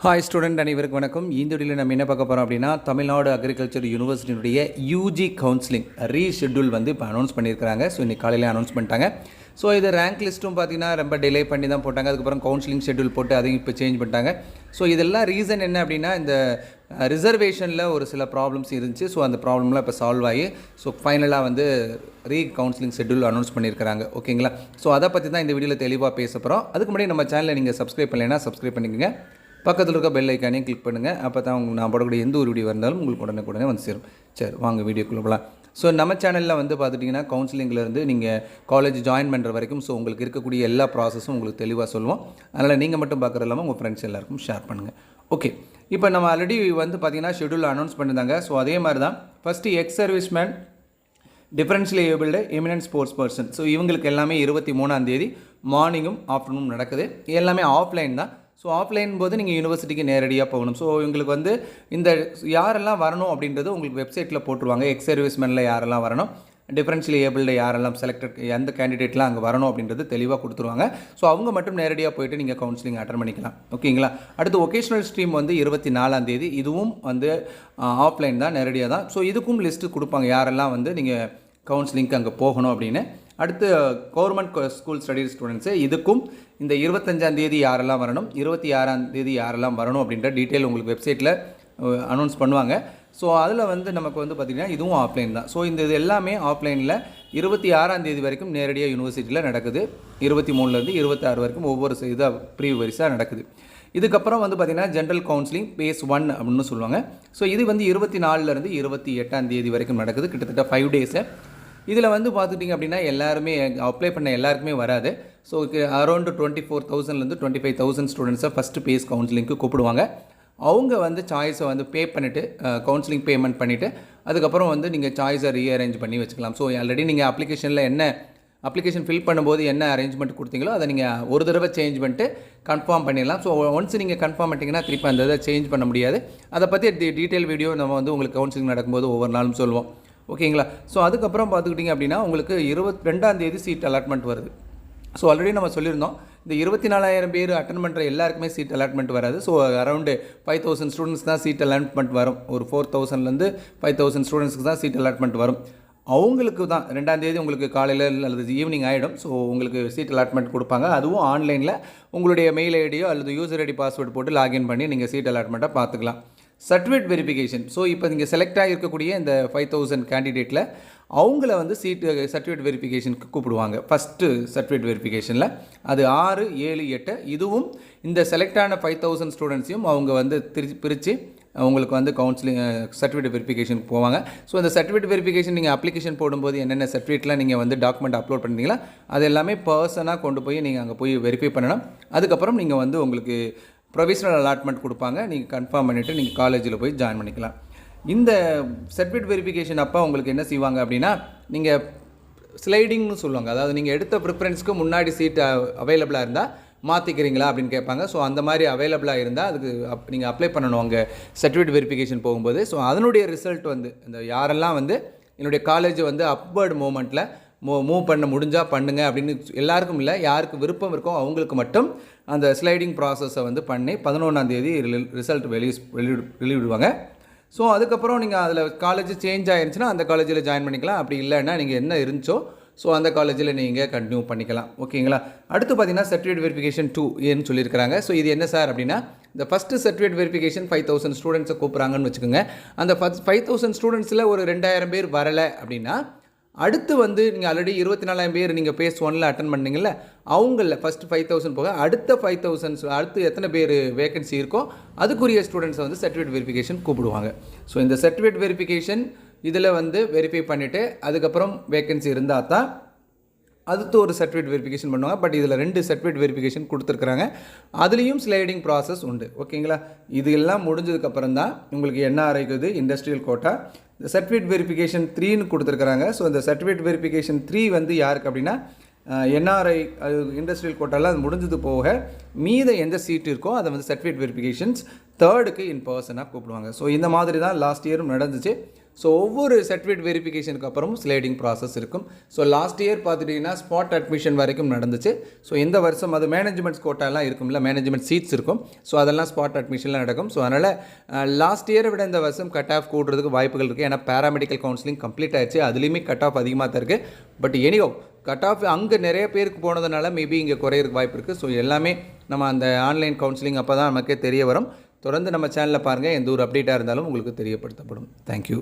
Hi student அனைவருக்கும் வணக்கம். இந்த வீடியோவில் நம்ம என்ன பார்க்க போகிறோம் அப்படின்னா, தமிழ்நாடு அக்ரிகல்ச்சர் யூனிவர்சிட்டியினுடைய யூஜி கவுன்சிலிங் ரீஷெட்யூல் வந்து இப்போ அனௌன்ஸ் பண்ணியிருக்காங்க. ஸோ இன்றைக்கி காலையில் அனௌன்ஸ் பண்ணிட்டாங்க. ஸோ இது ரேங்க் லிஸ்ட்டும் பார்த்தீங்கன்னா ரொம்ப டிலே பண்ணி தான் போட்டாங்க. அதுக்கப்புறம் கவுன்சிலிங் ஷெட்யூல் போட்டு அதையும் இப்போ சேஞ்ச் பண்ணிட்டாங்க. ஸோ இதெல்லாம் ரீசன் என்ன அப்படின்னா, இந்த ரிசர்வேஷனில் ஒரு சில ப்ராப்ளம்ஸ் இருந்துச்சு. ஸோ அந்த ப்ராப்ளம்லாம் இப்போ சால்வ் ஆகி ஸோ ஃபைனலாக வந்து கவுன்சிலிங் ஷெட்யூல் அனௌன்ஸ் பண்ணியிருக்காங்க. ஓகேங்களா? ஸோ அதை பற்றி தான் இந்த வீடியோவில் தெளிவாக பேச போகிறோம். அதுக்கு முன்னாடி நம்ம சேனலை நீங்கள் சப்ஸ்கிரைப் பண்ணலைன்னா சப்ஸ்கிரைப் பண்ணிக்கோங்க. பக்கத்தில் இருக்க பெல் ஐக்கானையும் கிளிக் பண்ணுங்கள். அப்போ தான் நான் போடக்கூடிய எந்த ஒரு வீடியோ இருந்தாலும் உங்களுக்கு உடனே வந்து சேரும். சரி, வாங்க வீடியோக்குள்ளே போகலாம். ஸோ நம்ம சேனலில் வந்து பார்த்துட்டிங்கன்னா கவுன்சிலிங்லேருந்து நீங்கள் காலேஜ் ஜாயின் பண்ணுற வரைக்கும் ஸோ உங்களுக்கு இருக்கக்கூடிய எல்லா ப்ராசஸும் உங்களுக்கு தெளிவாக சொல்லுவோம். அதனால் நீங்கள் மட்டும் பார்க்குறது இல்லாமல் உங்கள் ஃப்ரெண்ட்ஸ் எல்லாருக்கும் ஷேர் பண்ணுங்கள். ஓகே, இப்போ நம்ம ஆல்ரெடி வந்து பார்த்திங்கன்னா ஷெட்யூல் அனௌன்ஸ் பண்ணியிருந்தாங்க. ஸோ அதே மாதிரி தான் first ex serviceman, differentially abled, eminent sports person. So இவங்களுக்கு எல்லாமே 23ஆம் மார்னிங்கும் ஆஃப்டர்நூனும் நடக்குது. எல்லாமே ஆஃப்லைன் தான். ஸோ ஆஃப்லைன் போது நீங்கள் யூனிவர்சிட்டிக்கு நேரடியாக போகணும். ஸோ உங்களுக்கு வந்து இந்த யாரெல்லாம் வரணும் அப்படின்றது உங்களுக்கு வெப்சைட்டில் போட்டுருவாங்க. எக்ஸ் சர்வீஸ்மேனில் யாரெல்லாம் வரணும், டிஃபரன்ஷியலி ஏபிள்டு யாரெல்லாம் செலக்டட், எந்த கேண்டிடேட்லாம் அங்கே வரணும் அப்படின்றது தெளிவாக கொடுத்துருவாங்க. ஸோ அவங்க மட்டும் நேரடியாக போய்ட்டு நீங்கள் கவுன்சிலிங் அட்டன் பண்ணிக்கலாம். ஓகேங்களா? அடுத்து ஒகேஷனல் ஸ்ட்ரீம் வந்து 24ஆம் இதுவும் வந்து ஆஃப்லைன் தான், நேரடியாக தான். ஸோ இதுக்கும் லிஸ்ட்டு கொடுப்பாங்க யாரெல்லாம் வந்து நீங்கள் கவுன்சிலிங்க்கு அங்கே போகணும் அப்படின்னு. அடுத்து கவர்மெண்ட் ஸ்கூல் ஸ்டடீஸ் ஸ்டூடெண்ட்ஸு, இதுக்கும் இந்த 25ஆம் யாரெல்லாம் வரணும், 26ஆம் யாரெல்லாம் வரணும் அப்படின்ற டீட்டெயில் உங்களுக்கு வெப்சைட்டில் அனௌன்ஸ் பண்ணுவாங்க. ஸோ அதில் வந்து நமக்கு வந்து பார்த்திங்கன்னா இதுவும் ஆஃப்லைன் தான். ஸோ இது எல்லாமே ஆஃப்லைனில் 26ஆம் வரைக்கும் நேரடியாக யூனிவர்சிட்டியில் நடக்குது. 23லேருந்து 26 வரைக்கும் ஒவ்வொரு இதாக ப்ரீவரிஸாக நடக்குது. இதுக்கப்புறம் வந்து பார்த்திங்கன்னா ஜென்ரல் கவுன்சிலிங் பேஸ் 1 அப்படின்னு சொல்லுவாங்க. ஸோ இது வந்து 24லேருந்து 28ஆம் வரைக்கும் நடக்குது, கிட்டத்தட்ட 5 டேஸு. இதில் வந்து பார்த்துட்டிங்க அப்படின்னா எல்லாருமே அப்ளை பண்ண எல்லாருக்குமே வராது. ஸோ அரௌண்ட் 24,000லேருந்து 25,000 ஸ்டூடெண்ட்ஸை ஃபஸ்ட்டு பேஸ் கவுன்சிலிங்க்கு கூப்பிடுவாங்க. அவங்க வந்து சாய்ஸை வந்து பே பண்ணிவிட்டு கவுன்சிலிங் பேமெண்ட் பண்ணிவிட்டு அதுக்கப்புறம் வந்து நீங்கள் சாய்ஸை ரீஅரேஞ்ச் பண்ணி வச்சுக்கலாம். ஸோ ஆல்ரெடி நீங்கள் அப்ளிகேஷன் ஃபில் பண்ணும்போது என்ன அரேஞ்ச்மெண்ட் கொடுத்தீங்களோ அதை நீங்கள் ஒரு தடவை சேஞ்ச் பண்ணிட்டு கன்ஃபார்ம் பண்ணிடலாம். ஸோ ஒன்ஸ் நீங்கள் கன்ஃபார்ம் பண்ணிட்டீங்கன்னா திருப்பி அந்த இதை சேஞ்ச் பண்ண முடியாது. அதை பற்றி டீட்டெயில் வீடியோ நம்ம வந்து உங்களுக்கு கவுன்சிலிங் நடக்கும்போது ஒவ்வொரு நாளும் சொல்லுவோம். ஓகேங்களா? ஸோ அதுக்கப்புறம் பார்த்துக்கிட்டிங்க அப்படின்னா உங்களுக்கு 22ஆம் சீட் அலாட்மெண்ட் வருது. ஸோ ஆல்ரெடி நம்ம சொல்லியிருந்தோம், இந்த 24,000 பேர் அட்டன் பண்ணுற எல்லாருக்குமே சீட் அலாட்மெண்ட் வராது. ஸோ அரௌண்டு 5,000 ஸ்டூடெண்ட்ஸ் தான் சீட் அலாட்மெண்ட் வரும். ஒரு 4,000லேருந்து 5,000 ஸ்டூடெண்ட்ஸ்க்கு தான் சீட் அலாட்மெண்ட் வரும். அவங்களுக்கு தான் 2ஆம் உங்களுக்கு காலையில் அல்லது ஈவினிங் ஆகிடும். ஸோ உங்களுக்கு சீட் அலாட்மெண்ட் கொடுப்பாங்க. அதுவும் ஆன்லைனில் உங்களுடைய மெயில் ஐடியோ அல்லது யூசர் ஐடி பாஸ்வேர்டு போட்டு லாகின் பண்ணி நீங்கள் சீட் அலாட்மெண்ட்டை பார்த்துக்கலாம். Certificate verification. ஸோ இப்போ நீங்கள் செலக்ட் ஆகிருக்கக்கூடிய இந்த 5,000 கேண்டிடேட்டில் அவங்கள வந்து சர்டிஃபிகேட் வெரிஃபிகேஷனுக்கு கூப்பிடுவாங்க. ஃபஸ்ட்டு சர்டிஃபிகேட் வெரிஃபிகேஷனில் அது 6, 7, 8 இதுவும் இந்த செலக்டான 5,000 ஸ்டூடெண்ட்ஸையும் அவங்க வந்து பிரித்து அவங்களுக்கு வந்து கவுன்சிலிங் சர்டிஃபிகேட் வெரிஃபிகேஷனுக்கு போவாங்க. ஸோ இந்த சர்டிஃபிகேட் வெரிஃபிகேஷன் நீங்கள் அப்ளிகேஷன் போடும்போது என்னென்ன சர்டிஃபிகேட்லாம் நீங்கள் வந்து டாக்குமெண்ட் அப்லோட் பண்ணுறீங்களா அது எல்லாமே பர்சனாக கொண்டு போய் நீங்கள் அங்கே போய் வெரிஃபை பண்ணணும். அதுக்கப்புறம் நீங்கள் வந்து உங்களுக்கு ப்ரொவிஷனல் அலாட்மெண்ட் கொடுப்பாங்க. நீங்கள் கன்ஃபார்ம் பண்ணிவிட்டு நீங்கள் காலேஜில் போய் ஜாயின் பண்ணிக்கலாம். இந்த சர்டிஃபிகேட் வெரிஃபிகேஷன் அப்போ உங்களுக்கு என்ன செய்வாங்க அப்படின்னா, நீங்கள் ஸ்லைடிங்னு சொல்லுவாங்க. அதாவது நீங்கள் எடுத்த ப்ரிஃபரன்ஸ்க்கு முன்னாடி சீட் அவைலபிளாக இருந்தால் மாற்றிக்கிறீங்களா அப்படின்னு கேட்பாங்க. ஸோ அந்த மாதிரி அவைலபிளாக இருந்தால் அதுக்கு நீங்கள் அப்ளை பண்ணணும் அங்கே சர்டிஃபிகேட் வெரிஃபிகேஷன் போகும்போது. ஸோ அதனுடைய ரிசல்ட் வந்து இந்த யாரெல்லாம் வந்து என்னுடைய காலேஜ் வந்து அப்வர்டு மூமெண்ட்டில் மூவ் பண்ண முடிஞ்சால் பண்ணுங்கள் அப்படின்னு எல்லாருக்கும் இல்லை, யாருக்கு விருப்பம் இருக்கோ அவங்களுக்கு மட்டும் அந்த ஸ்லைடிங் ப்ராசஸை வந்து பண்ணி 11ஆம் ரிசல்ட் வெளியிடுவாங்க. ஸோ அதுக்கப்புறம் நீங்கள் அதில் காலேஜ் சேஞ்ச் ஆயிருந்துச்சுன்னா அந்த காலேஜில் ஜாயின் பண்ணிக்கலாம். அப்படி இல்லைன்னா நீங்கள் என்ன இருந்துச்சோ ஸோ அந்த காலேஜில் நீங்கள் கண்டினியூ பண்ணிக்கலாம். ஓகேங்களா? அடுத்து பார்த்தீங்கன்னா சர்டிஃபிகேட் வெரிஃபிகேஷன் 2 ஏன்னு சொல்லியிருக்கிறாங்க. ஸோ இது என்ன சார் அப்படின்னா, இந்த ஃபஸ்ட்டு சர்டிஃபிகேட் வெரிஃபிகேஷன் 5,000 ஸ்டூடெண்ட்ஸை கூப்பிட்றாங்கன்னு வச்சுக்கோங்க. அந்த 5,000 ஸ்டூடெண்ட்ஸில் ஒரு 2,000 பேர் வரலை அப்படின்னா அடுத்து வந்து நீங்கள் ஆல்ரெடி 24,000 பேர் நீங்கள் பேஸ் 1ல் அட்டன் பண்ணிங்கள்ல, அவங்களில் ஃபஸ்ட்டு 5,000 போக அடுத்த 5,000 அடுத்து எத்தனை பேர் வேகன்சி இருக்கோ அதுக்குரிய ஸ்டூடெண்ட்ஸை வந்து சர்டிஃபிகேட் வெரிஃபிகேஷன் கூப்பிடுவாங்க. ஸோ இந்த சர்டிஃபிகேட் வெரிஃபிகேஷன் இதில் வந்து வெரிஃபை பண்ணிவிட்டு அதுக்கப்புறம் வேகன்சி இருந்தால் தான் அடுத்து ஒரு சர்டிஃபிகேட் வெரிஃபிகேஷன் பண்ணுவாங்க. பட் இதில் 2 சர்டிஃபிகேட் வெரிஃபிகேஷன் கொடுத்துருக்குறாங்க. அதுலேயும் ஸ்லைடிங் ப்ராசஸ் உண்டு. ஓகேங்களா? இது எல்லாம் முடிஞ்சதுக்கப்புறம் தான் உங்களுக்கு என்ன ஆரம்பிக்குது, இண்டஸ்ட்ரியல் கோட்டா. இந்த சர்டிஃபிகேட் வெரிஃபிகேஷன் 3ன்னு கொடுத்துருக்குறாங்க. ஸோ இந்த சர்டிஃபிகேட் வெரிஃபிகேஷன் 3 வந்து யாருக்கு அப்படின்னா என்ஆர்ஐ இண்டஸ்ட்ரியல் கோட்டாவில் அது முடிஞ்சது போக மீத எந்த சீட் இருக்கோ அதை வந்து சர்டிஃபிகேட் வெரிஃபிகேஷன்ஸ் 3க்கு இன் பர்சனாக கூப்பிடுவாங்க. ஸோ இந்த மாதிரி தான் லாஸ்ட் இயரும் நடந்துச்சு. ஸோ ஒவ்வொரு சர்டிஃபிகேட் வெரிஃபிகேஷனுக்கு அப்புறமும் ஸ்லைடிங் ப்ராசஸ் இருக்கும். ஸோ லாஸ்ட் இயர் பார்த்துட்டிங்கன்னா ஸ்பாட் அட்மிஷன் வரைக்கும் நடந்துச்சு. ஸோ இந்த வருஷம் அது மேனேஜ்மெண்ட் கோட்டாலாம் இருக்கும்ல, மேனேஜ்மெண்ட் சீட்ஸ் இருக்கும். ஸோ அதெல்லாம் ஸ்பாட் அட்மிஷன்லாம் நடக்கும். ஸோ அதனால் லாஸ்ட் இயரை விட இந்த வருஷம் கட் ஆஃப் கூடுறதுக்கு வாய்ப்புகள் இருக்குது. ஏன்னா பேராமெடிக்கல் கவுன்சிலிங் கம்ப்ளீட் ஆயிடுச்சு, அதுலேயுமே கட் ஆஃப் அதிகமாக தான் இருக்குது. பட் எனியோ கட் ஆஃப் அங்கே நிறைய பேருக்கு போனதுனால மேபி இங்கே குறையிறதுக்கு வாய்ப்பு இருக்குது. ஸோ எல்லாமே நம்ம அந்த ஆன்லைன் கவுன்சிலிங் அப்போ தான் நமக்கே தெரிய வரும். தொடர்ந்து நம்ம சேனலில் பாருங்கள், எந்த ஒரு அப்டேட்டாக இருந்தாலும் உங்களுக்கு தெரியப்படுத்தப்படும். தேங்க்யூ.